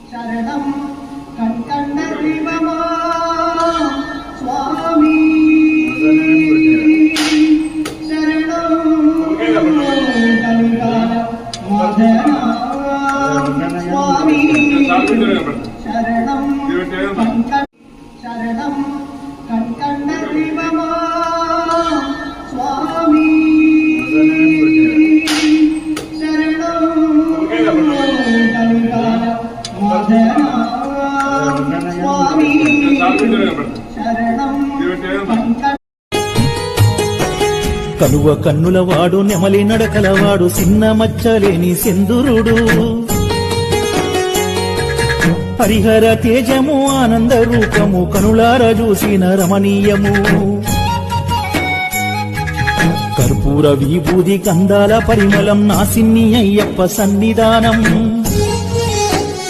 శరణం కన్కన్న శివమా స్వామి శరణం కన్కాల మాధనా స్వామి శరణం శరణం కన్కన్న శివమా స్వామి శరణం కన్కాల మాధనా స్వామి శరణం కలువ కన్నులవాడు నెమలి నడకలవాడు చిన్న మచ్చలేని సింధురుడు హరిహర తేజము ఆనంద రూపము కనులార చూసిన రమణీయము కర్పూర విభూది కందాల పరిమళం నా సిన్ని అయ్యప్ప సన్నిధానం